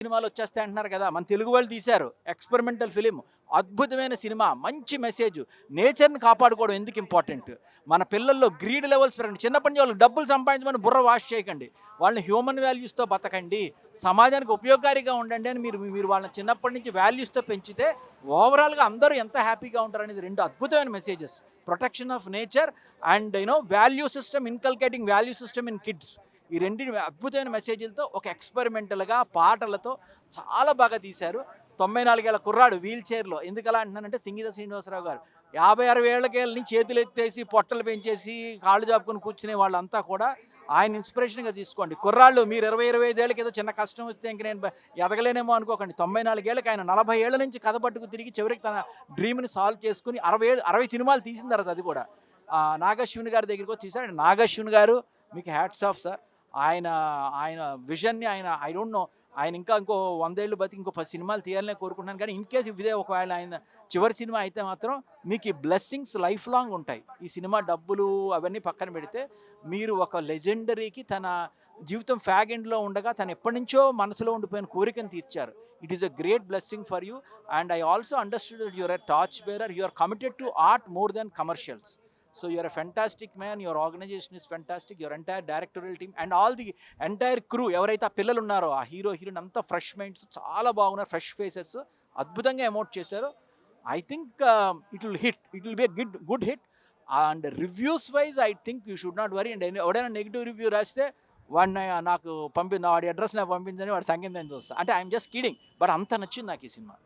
సినిమాలు వచ్చేస్తాయి అంటున్నారు కదా! మన తెలుగు వాళ్ళు తీశారు. Experimental film. అద్భుతమైన సినిమా. మంచి మెసేజ్. నేచర్‌ని కాపాడుకోవడం ఎందుకు ఇంపార్టెంట్. మన పిల్లల్లో గ్రీడ్ లెవెల్స్ పెరగండి. చిన్నప్పటి నుంచి వాళ్ళకి డబ్బులు సంపాదించమని బుర్ర వాష్ చేయకండి. వాళ్ళని హ్యూమన్ వాల్యూస్‌తో బతకండి. సమాజానికి ఉపయోగకారిగా ఉండండి అని మీరు మీరు వాళ్ళని చిన్నప్పటి నుంచి వాల్యూస్‌తో పెంచితే ఓవరాల్‌గా అందరూ ఎంత హ్యాపీగా ఉంటారనేది 2 అద్భుతమైన messages. Protection of nature and value system inculcating value system in kids. ఈ రెండిటి అద్భుతమైన మెసేజ్‌లతో ఒక ఎక్స్‌పెరిమెంటల్‌గా పాటలతో చాలా బాగా తీశారు. 94 ఏళ్ల కుర్రాడు వీల్ చైర్‌లో. ఎందుకలా అంటున్నానంటే సింగీత శ్రీనివాసరావు గారు 50, 60 ఏళ్లకేళ్ళని చేతులెత్తేసి, పొట్టలు పెంచేసి, కాళ్ళు చాపుకొని కూర్చునే వాళ్ళంతా కూడా ఆయన ఇన్స్పిరేషన్‌గా తీసుకోండి. కుర్రాళ్ళు మీరు 20, 25 ఏళ్ళకి ఏదో చిన్న కష్టం వస్తే ఇంక నేను ఎదగలేనేమో అనుకోకండి. 94 ఏళ్ళకి ఆయన 40 ఏళ్ల నుంచి కథ పట్టుకు తిరిగి చివరికి తన డ్రీమ్‌ని సాల్వ్ చేసుకొని 60 సినిమాలు తీసిన తర్వాత అది కూడా. నాగశ్విన్ గారి దగ్గరికొచ్చి తీశారు. నాగశ్విన్ గారు మీకు హ్యాట్స్ ఆఫ్ సార్. ఆయన ఆయన విజన్‌ని ఆయన ఐ డోంట్ నో ఆయన ఇంకా ఇంకో 100 ఏళ్ళు బతికి ఇంకో 10 సినిమాలు తీయాలనే కోరుకుంటున్నాను. కానీ ఇన్ కేస్ ఇదే ఒకవేళ ఆయన చివరి సినిమా అయితే మాత్రం మీకు ఈ బ్లెస్సింగ్స్ లైఫ్ లాంగ్ ఉంటాయి. ఈ సినిమా డబ్బులు అవన్నీ పక్కన పెడితే మీరు ఒక లెజెండరీకి తన జీవితం ఫ్యాగ్ ఎండ్‌లో ఉండగా తను ఎప్పటినుంచో మనసులో ఉండిపోయిన కోరికను తీర్చారు. It is a great blessing for you and I also understood that you are a torch bearer. You are committed to art more than commercials. So you're a fantastic man. Your organization is fantastic. Your entire directorial team and all the entire crew ఎవరైతే ఆ పిల్లలు ఉన్నారో ఆ hero heroine అంతా fresh minds చాలా బాగున్నారు. Fresh faces అద్భుతంగా emote చేశారు. I think it will hit. It will be a good hit. And reviews wise I think you should not worry. And ఎవడైనా నెగిటివ్ రివ్యూ రాస్తే వాడిని నాకు వాడి అడ్రస్ నాకు పంపించని వాడి సంగతి నేను చూస్తాను. అంటే ఐఎమ్ జస్ట్ కిడింగ్. బట్ అంత నచ్చింది నాకు ఈ సినిమా.